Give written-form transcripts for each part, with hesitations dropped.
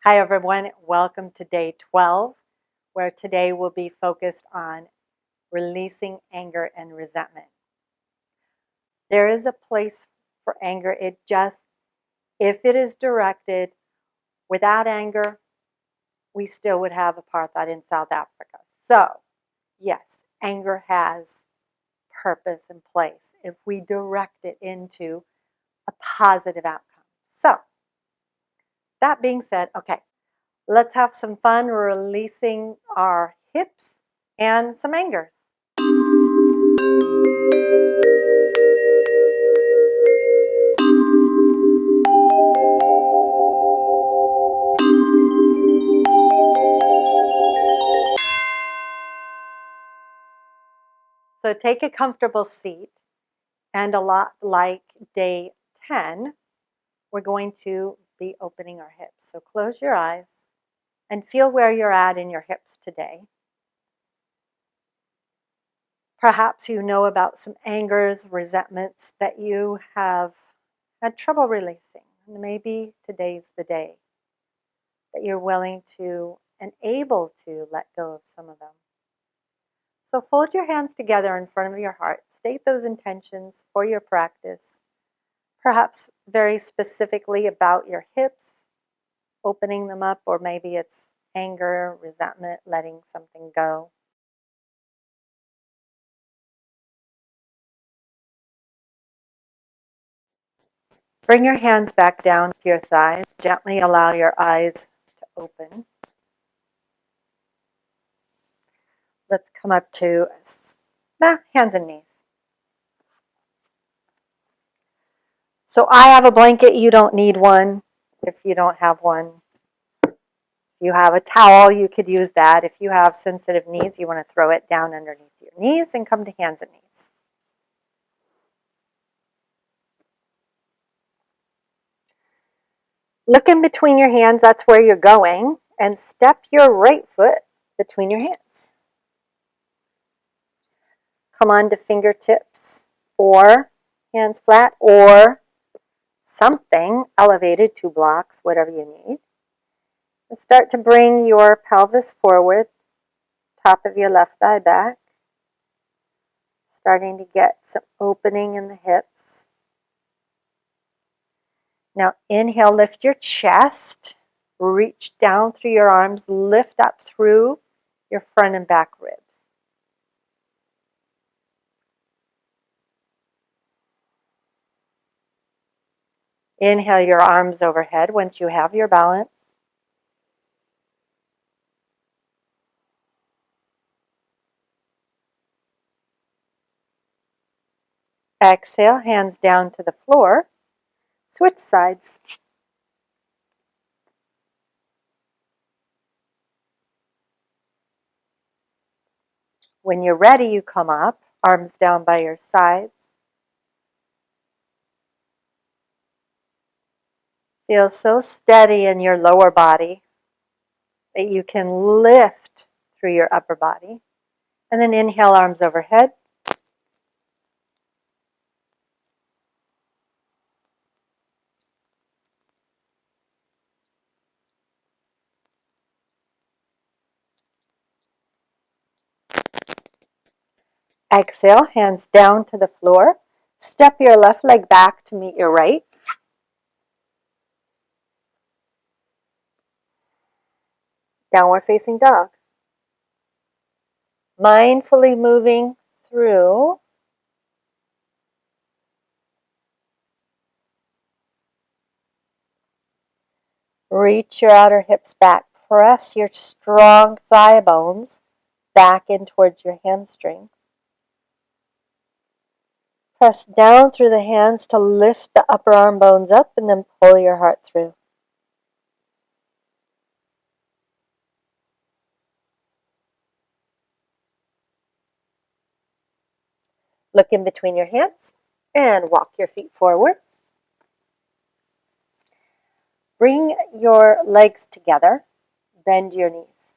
Hi everyone, welcome to day 12, where today we'll be focused on releasing anger and resentment. There is a place for anger. If it is directed without anger, we still would have apartheid in South Africa. So, yes, anger has purpose and place if we direct it into a positive outcome. So, that being said, okay, let's have some fun releasing our hips and some anger. So take a comfortable seat, and a lot like day 10, we're going to be opening our hips. So close your eyes and feel where you're at in your hips today. Perhaps you know about some angers, resentments that you have had trouble releasing. Maybe today's the day that you're willing to and able to let go of some of them. So fold your hands together in front of your heart. State those intentions for your practice, perhaps very specifically about your hips, opening them up, or maybe it's anger, resentment, letting something go. Bring your hands back down to your thighs. Gently allow your eyes to open. Let's come up to hands and knees. So I have a blanket. You don't need one. If you don't have one, you have a towel, you could use that. If you have sensitive knees, you want to throw it down underneath your knees and come to hands and knees. Look in between your hands, that's where you're going, and step your right foot between your hands. Come on to fingertips or hands flat or something elevated, 2 blocks, whatever you need. And start to bring your pelvis forward, top of your left thigh back. Starting to get some opening in the hips. Now inhale, lift your chest, reach down through your arms, lift up through your front and back ribs. Inhale your arms overhead once you have your balance. Exhale, hands down to the floor. Switch sides. When you're ready, you come up, arms down by your sides. Feel so steady in your lower body that you can lift through your upper body. And then inhale, arms overhead. Exhale, hands down to the floor. Step your left leg back to meet your right. Downward facing dog. Mindfully moving through. Reach your outer hips back. Press your strong thigh bones back in towards your hamstring. Press down through the hands to lift the upper arm bones up and then pull your heart through. Look in between your hands and walk your feet forward. Bring your legs together. Bend your knees.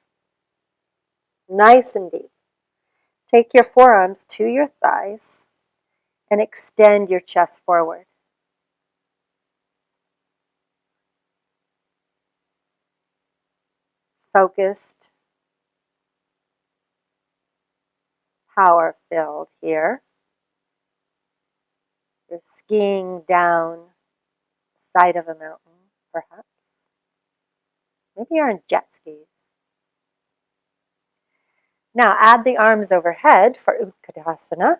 Nice and deep. Take your forearms to your thighs and extend your chest forward. focused, power-filled here. You're skiing down the side of a mountain, perhaps. Maybe you're on jet skis. Now add the arms overhead for Utkatasana.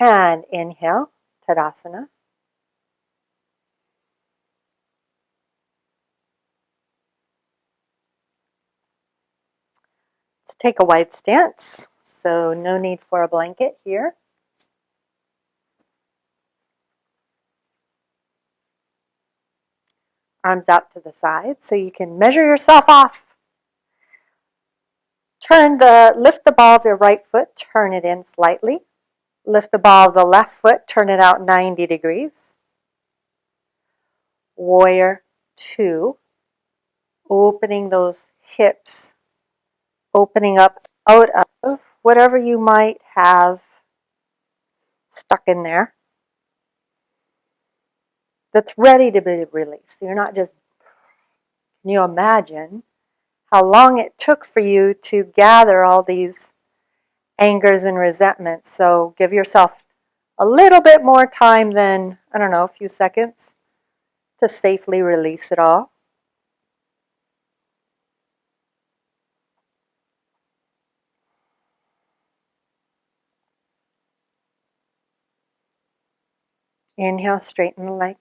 And inhale, Tadasana. Let's take a wide stance. So no need for a blanket here. Arms out to the side so you can measure yourself off. Lift the ball of your right foot, turn it in slightly. Lift the ball of the left foot, turn it out 90 degrees. Warrior two, opening those hips, opening up out of whatever you might have stuck in there that's ready to be released. You're not just, can you imagine how long it took for you to gather all these angers and resentments? So give yourself a little bit more time than, I don't know, a few seconds to safely release it all. Inhale, straighten the leg.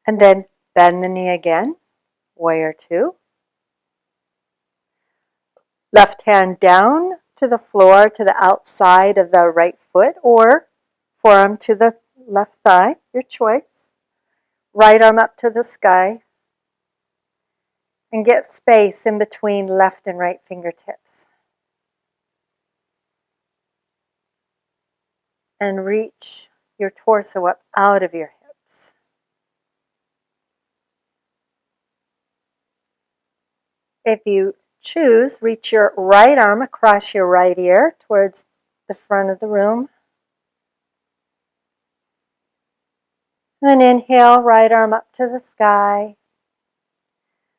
And then bend the knee again, warrior two. Left hand down to the floor, to the outside of the right foot, or forearm to the left thigh, your choice. Right arm up to the sky. And get space in between left and right fingertips. And reach your torso up out of your hips. If you choose, reach your right arm across your right ear towards the front of the room. And inhale, right arm up to the sky.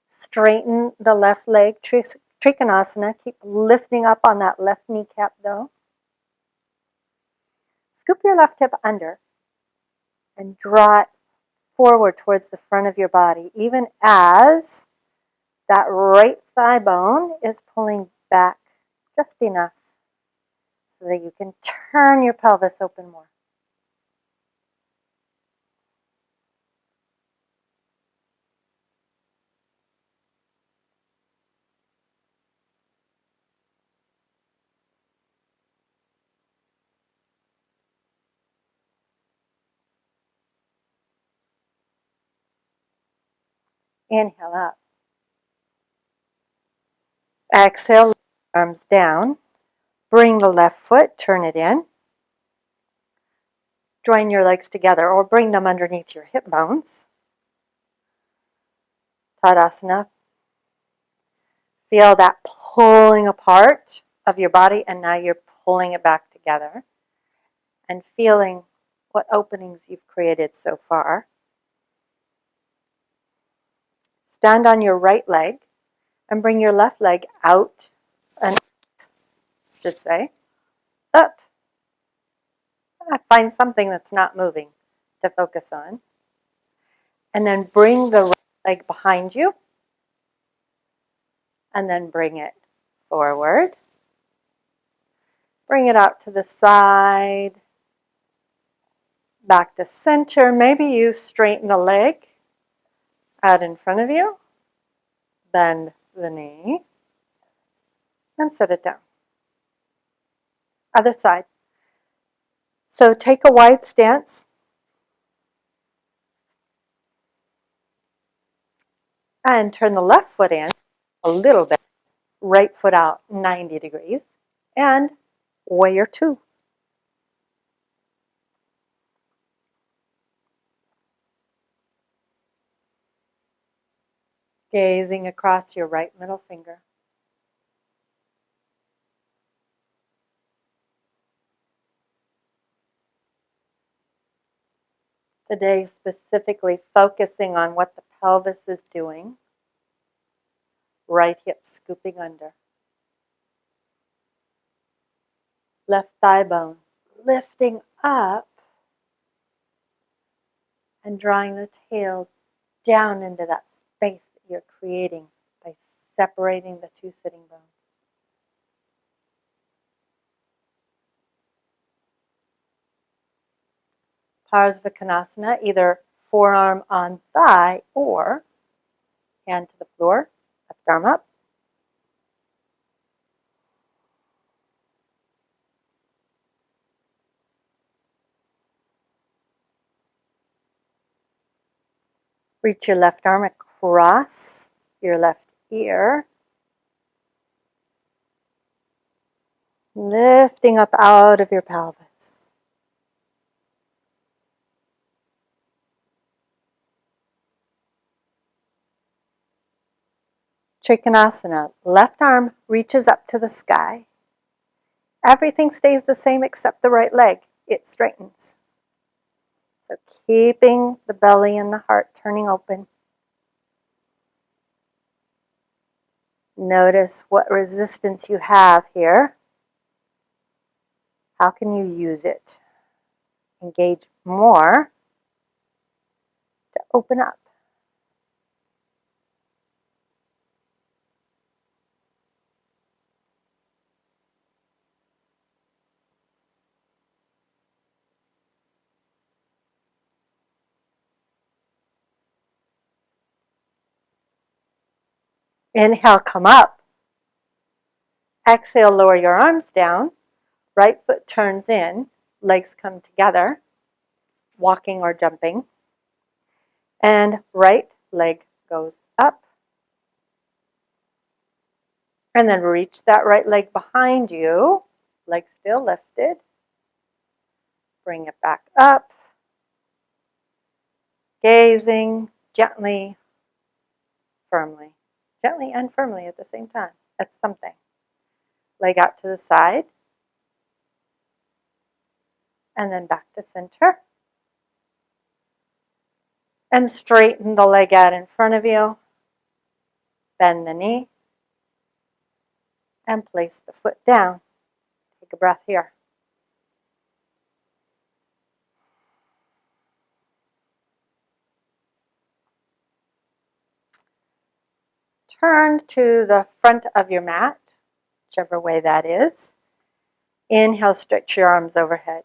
Straighten the left leg, Trikonasana. Keep lifting up on that left kneecap though. Scoop your left hip under and draw it forward towards the front of your body, even as that right thigh bone is pulling back just enough so that you can turn your pelvis open more. Inhale up. Exhale, arms down. Bring the left foot, turn it in. Join your legs together or bring them underneath your hip bones. Tadasana. Feel that pulling apart of your body, and now you're pulling it back together and feeling what openings you've created so far. Stand on your right leg and bring your left leg out and just say, up. Find something that's not moving to focus on. And then bring the right leg behind you. And then bring it forward. Bring it out to the side. Back to center. Maybe you straighten the leg out in front of you. Bend the knee. And set it down. Other side. So take a wide stance. And turn the left foot in a little bit. Right foot out 90 degrees. And warrior two. Gazing across your right middle finger. Today, specifically focusing on what the pelvis is doing. Right hip scooping under. Left thigh bone lifting up and drawing the tail down into that space that you're creating by separating the two sitting bones. Parsvakonasana, either forearm on thigh or hand to the floor, left arm up. Reach your left arm across your left ear. Lifting up out of your pelvis. Trikonasana, left arm reaches up to the sky. Everything stays the same except the right leg. It straightens. So keeping the belly and the heart turning open. Notice what resistance you have here. How can you use it? Engage more to open up. Inhale, come up. Exhale, lower your arms down. Right foot turns in. Legs come together. Walking or jumping. And right leg goes up. And then reach that right leg behind you. Leg still lifted. Bring it back up. Gazing gently, firmly. Gently and firmly at the same time. That's something. Leg out to the side. And then back to center. And straighten the leg out in front of you. Bend the knee. And place the foot down. Take a breath here. Turn to the front of your mat, whichever way that is. Inhale, stretch your arms overhead.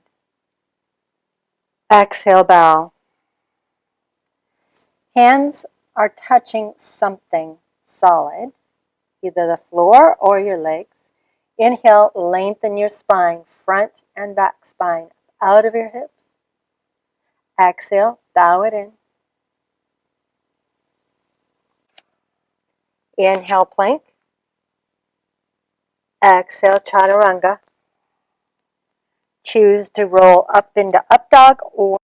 Exhale, bow. Hands are touching something solid, either the floor or your legs. Inhale, lengthen your spine, front and back spine, out of your hips. Exhale, bow it in. Inhale, plank. Exhale, chaturanga. Choose to roll up into up dog or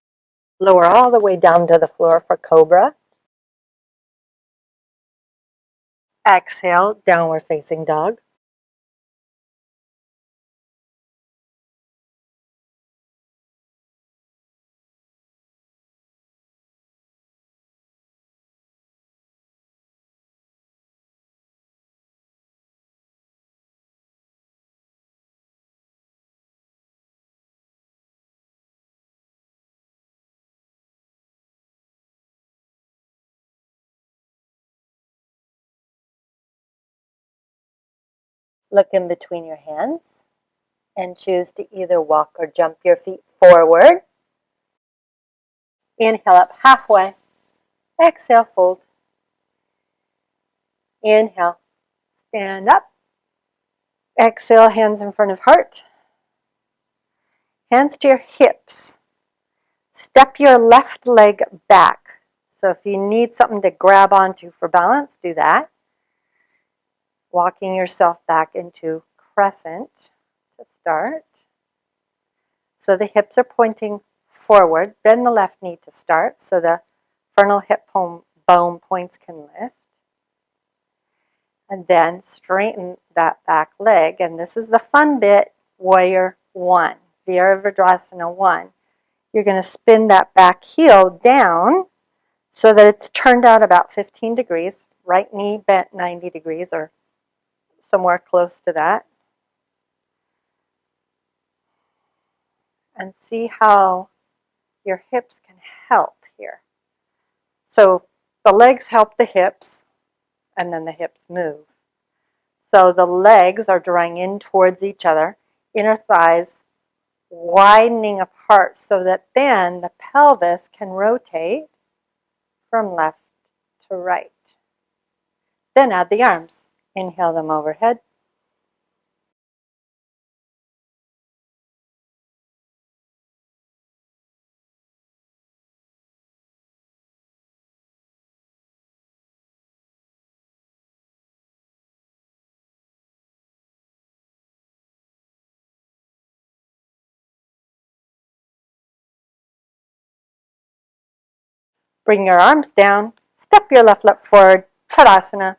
lower all the way down to the floor for cobra. Exhale, downward facing dog. Look in between your hands and choose to either walk or jump your feet forward. Inhale up halfway. Exhale, fold. Inhale, stand up. Exhale, hands in front of heart. Hands to your hips. Step your left leg back. So if you need something to grab onto for balance, do that. Walking yourself back into crescent to start. So the hips are pointing forward. Bend the left knee to start so the frontal hip bone points can lift. And then straighten that back leg. And this is the fun bit, warrior one, Virabhadrasana 1. You're going to spin that back heel down so that it's turned out about 15 degrees. Right knee bent 90 degrees or somewhere close to that. And see how your hips can help here. So the legs help the hips, and then the hips move. So the legs are drawing in towards each other, inner thighs widening apart so that then the pelvis can rotate from left to right. Then add the arms. Inhale them overhead. Bring your arms down. Step your left leg forward. Tadasana.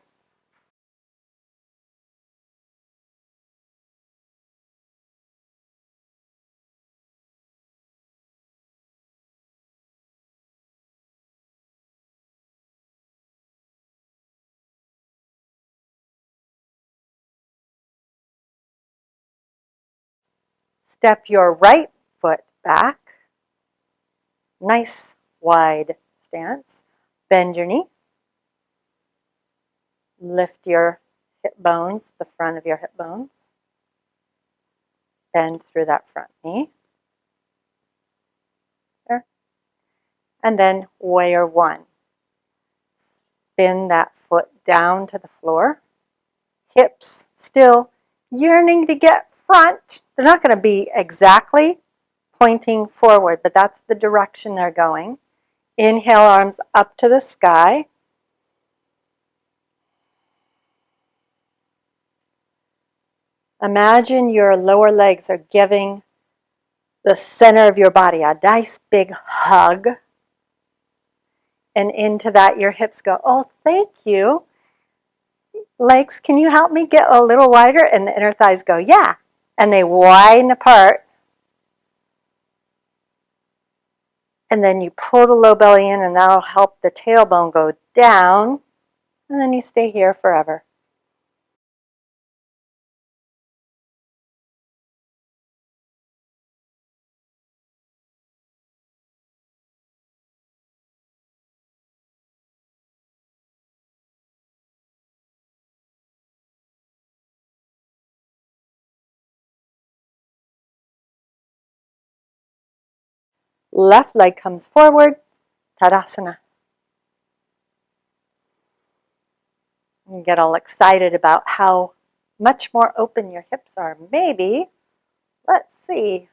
Step your right foot back. Nice wide stance. Bend your knee. Lift your hip bones, the front of your hip bones. Bend through that front knee. There. And then warrior one. Spin that foot down to the floor. Hips still yearning to get front. They're not going to be exactly pointing forward, but that's the direction they're going. Inhale, arms up to the sky. Imagine your lower legs are giving the center of your body a nice big hug. And into that, your hips go, oh, thank you. Legs, can you help me get a little wider? And the inner thighs go, yeah. And they widen apart. And then you pull the low belly in, and that'll help the tailbone go down. And then you stay here forever. Left leg comes forward, Tadasana. You get all excited about how much more open your hips are. Maybe, let's see.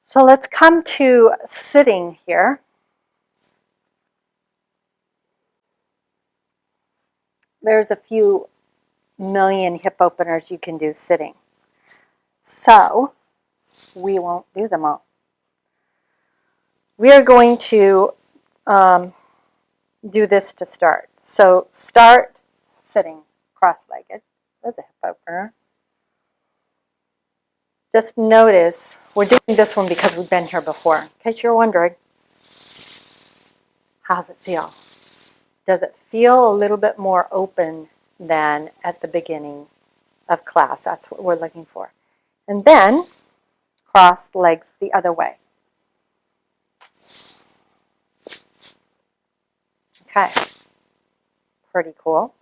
So let's come to sitting here. There's a few million hip openers you can do sitting. So we won't do them all. We are going to do this to start. So start sitting cross-legged. There's a hip opener. Just notice, we're doing this one because we've been here before. In case you're wondering, how does it feel? Does it feel a little bit more open than at the beginning of class? That's what we're looking for. And then cross legs the other way. Okay, pretty cool.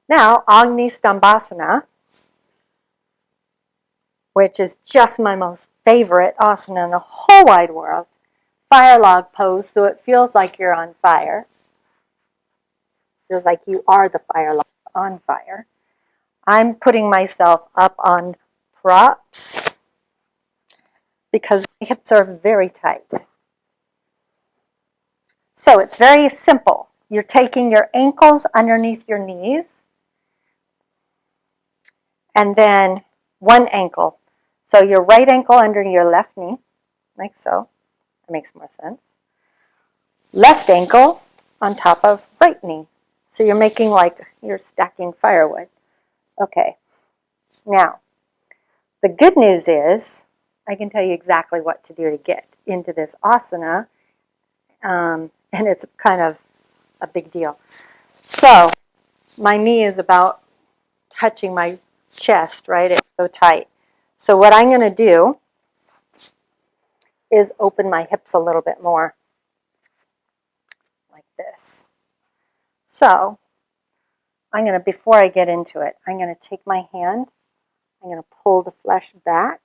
Now, Agni Stambhasana, which is just my most favorite asana in the whole wide world. Fire log pose, so it feels like you're on fire. Feels like you are the fire log on fire. I'm putting myself up on props because my hips are very tight. So it's very simple. You're taking your ankles underneath your knees and then one ankle. So your right ankle under your left knee, like so. That makes more sense. Left ankle on top of right knee. So you're making like you're stacking firewood. Okay. Now, the good news is I can tell you exactly what to do to get into this asana, and it's kind of a big deal. So my knee is about touching my chest, right? It's so tight. So what I'm going to do is open my hips a little bit more, like this. So I'm going to, before I get into it, I'm going to take my hand, I'm going to pull the flesh back,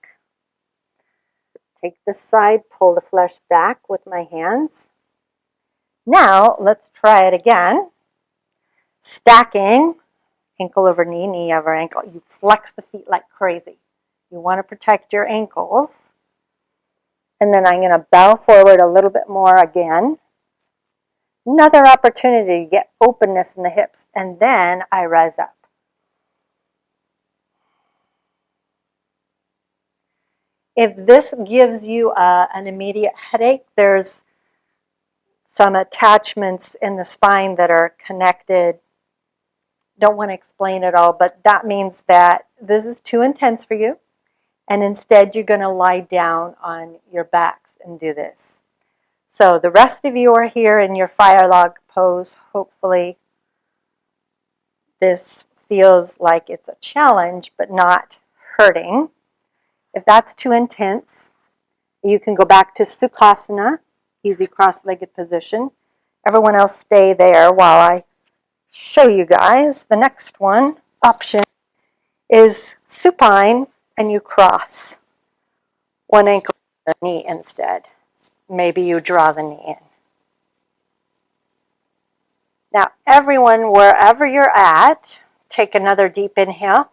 take this side, pull the flesh back with my hands. Now let's try it again. Stacking, ankle over knee, knee over ankle. You flex the feet like crazy. You want to protect your ankles. And then I'm going to bow forward a little bit more again. Another opportunity to get openness in the hips. And then I rise up. If this gives you an immediate headache, there's some attachments in the spine that are connected. Don't want to explain it all, but that means that this is too intense for you. And instead, you're going to lie down on your backs and do this. So the rest of you are here in your fire log pose. Hopefully, this feels like it's a challenge, but not hurting. If that's too intense, you can go back to Sukhasana, easy cross-legged position. Everyone else stay there while I show you guys. The next one, option, is supine, and you cross one ankle to the knee instead. Maybe you draw the knee in. Now, everyone, wherever you're at, take another deep inhale,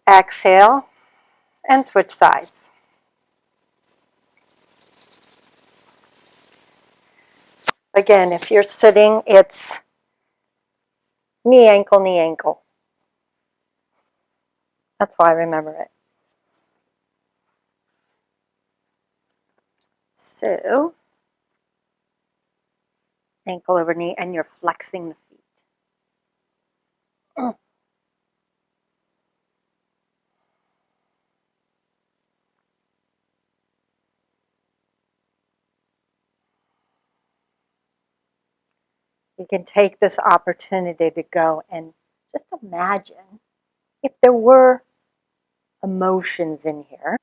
exhale, and switch sides. Again, if you're sitting, it's knee, ankle, knee, ankle. That's why I remember it. So, ankle over knee, and you're flexing the feet. You can take this opportunity to go and just imagine if there were emotions in here,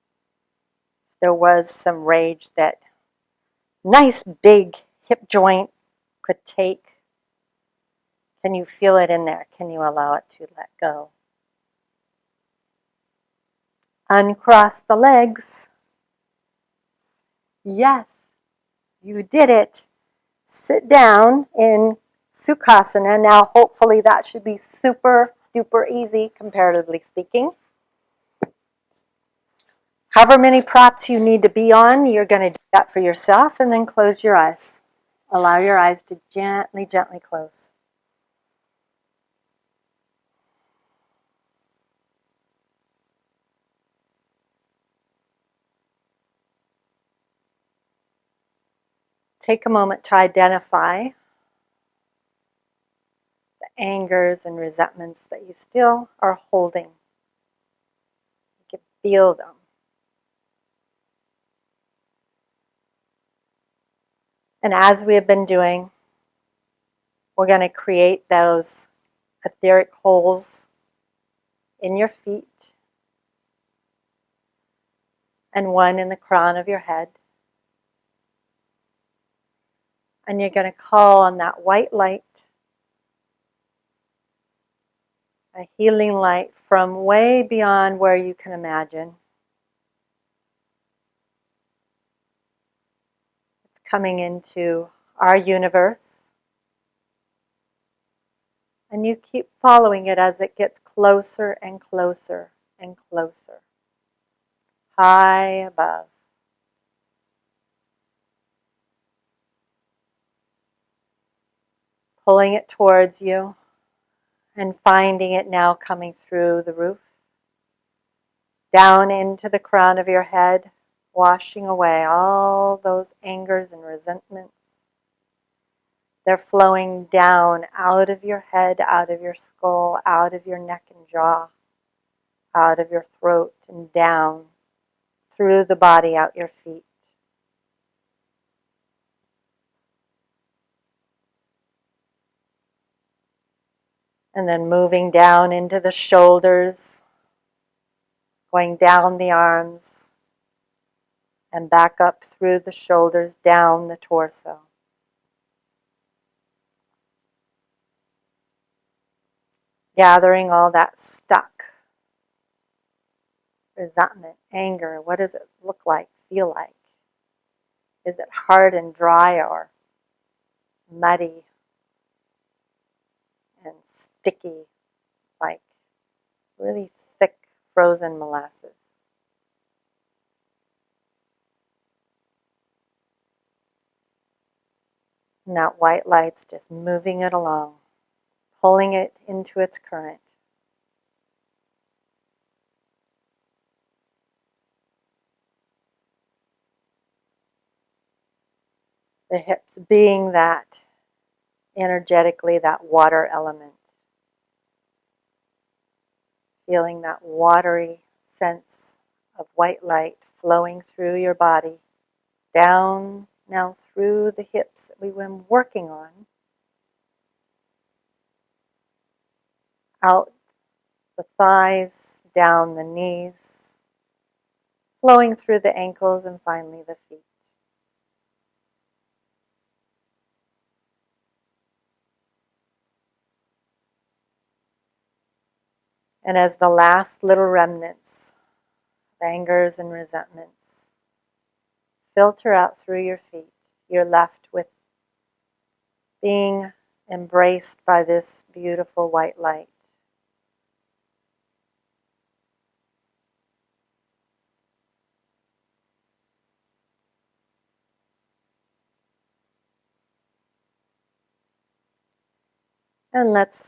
there was some rage that nice big hip joint could take. Can you feel it in there? Can you allow it to let go? Uncross the legs. Yes, you did it. Sit down in Sukhasana. Now, hopefully that should be super, super easy, comparatively speaking. However many props you need to be on, you're going to do that for yourself, and then close your eyes. Allow your eyes to gently, gently close. Take a moment to identify the angers and resentments that you still are holding. You can feel them. And as we have been doing, we're going to create those etheric holes in your feet and one in the crown of your head. And you're going to call on that white light, a healing light from way beyond where you can imagine. It's coming into our universe. And you keep following it as it gets closer and closer and closer. High above. Pulling it towards you and finding it now coming through the roof, down into the crown of your head, washing away all those angers and resentments. They're flowing down out of your head, out of your skull, out of your neck and jaw, out of your throat and down through the body, out your feet. And then moving down into the shoulders, going down the arms, and back up through the shoulders, down the torso. Gathering all that stuck resentment, anger. What does it look like, feel like? Is it hard and dry or muddy and sticky, like really thick frozen molasses? And that white light's just moving it along, pulling it into its current. The hips being that, energetically, that water element. Feeling that watery sense of white light flowing through your body, down now through the hips that we've been working on, out the thighs, down the knees, flowing through the ankles, and finally the feet. And as the last little remnants of angers and resentments filter out through your feet, you're left with being embraced by this beautiful white light. And let's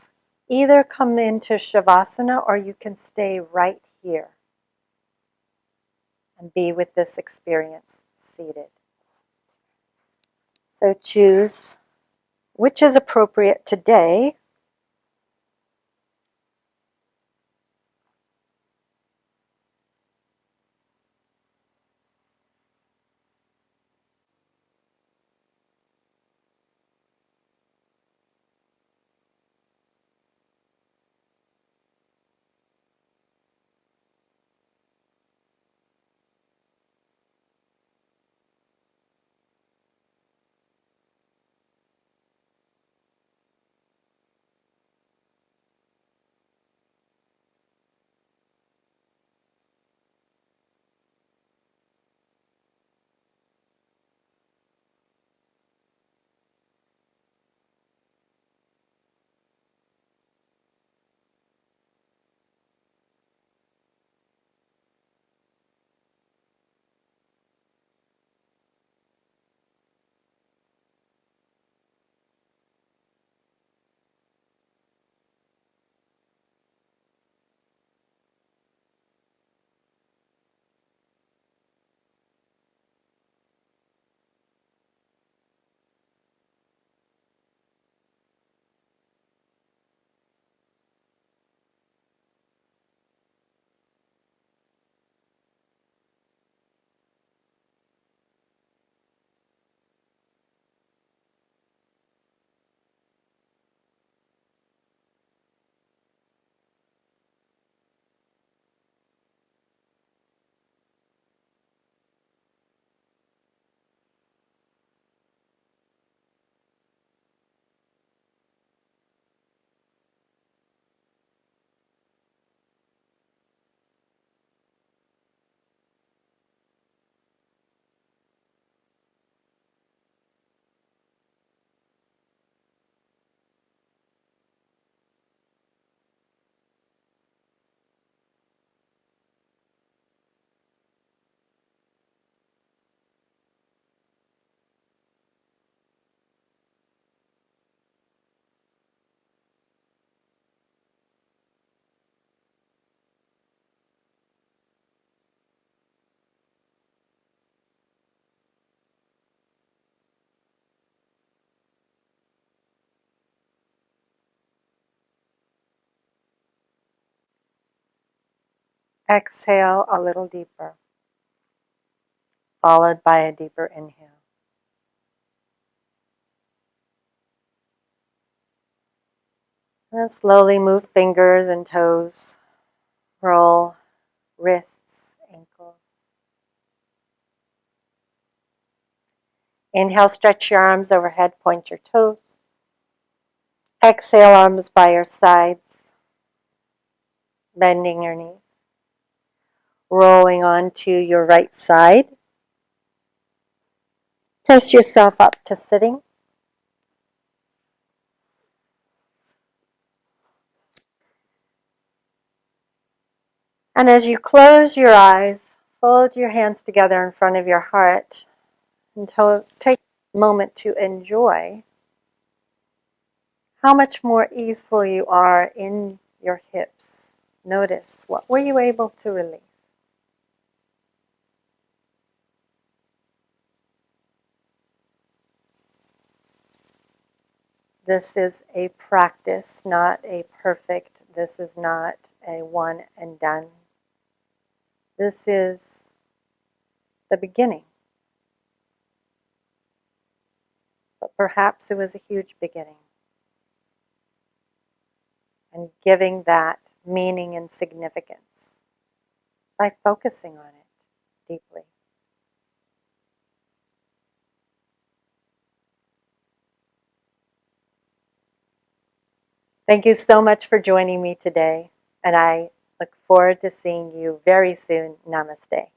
either come into Shavasana or you can stay right here and be with this experience seated. So choose which is appropriate today. Exhale a little deeper. followed by a deeper inhale. And slowly move fingers and toes, roll wrists, ankles. Inhale, stretch your arms overhead, point your toes. Exhale, arms by your sides, bending your knees. Rolling onto your right side. Press yourself up to sitting. And as you close your eyes, fold your hands together in front of your heart and take a moment to enjoy how much more easeful you are in your hips. Notice, what were you able to release? This is a practice, not a perfect. This is not a one and done. This is the beginning. But perhaps it was a huge beginning. And giving that meaning and significance by focusing on it deeply. Thank you so much for joining me today, and I look forward to seeing you very soon. Namaste.